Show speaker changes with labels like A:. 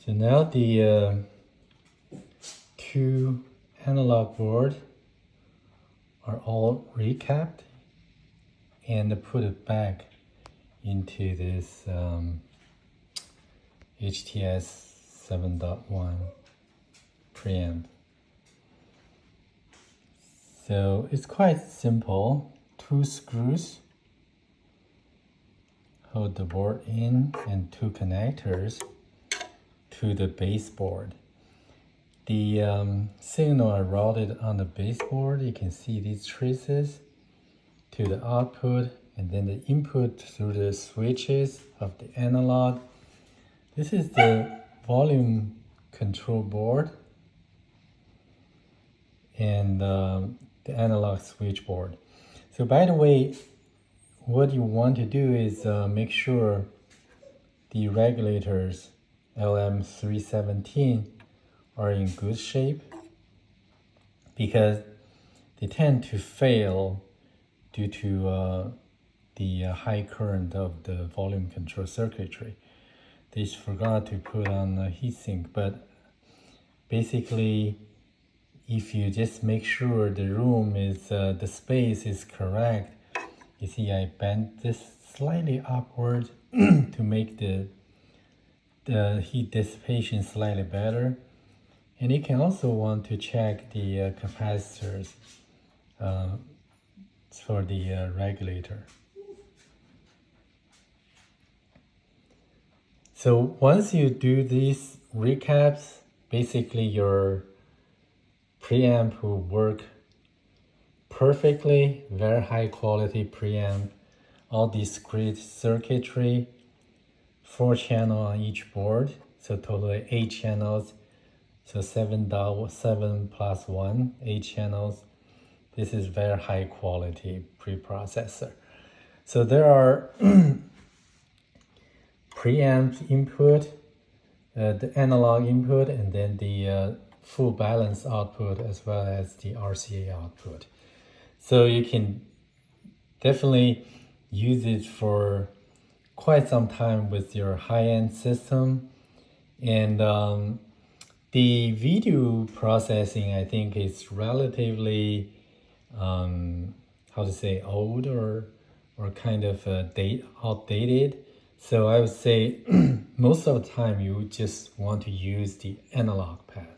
A: So now the two analog boards are all recapped and put it back into this HTS7.1 preamp. So it's quite simple. 2 screws hold the board in and 2 connectors to the baseboard. The signal are routed on the baseboard. You can see these traces to the output and then the input through the switches of the analog. This is the volume control board and the analog switchboard. So by the way, what you want to do is make sure the regulators LM317 are in good shape, because they tend to fail due to the high current of the volume control circuitry. They forgot to put on a heatsink, but basically if you just make sure the room is the space is correct. You see I bent this slightly upward to make the heat dissipation slightly better. And you can also want to check the capacitors for the regulator. So once you do these recaps, basically your preamp will work perfectly. Very high quality preamp, all discrete circuitry, 4 channels on each board, so totally 8 channels. So 7 plus 1, 8 channels. This is very high quality preprocessor. So there are preamp input, the analog input, and then the full balance output, as well as the RCA output. So you can definitely use it for quite some time with your high-end system. And the video processing, I think, is relatively old or kind of outdated. So I would say most of the time you just want to use the analog pad.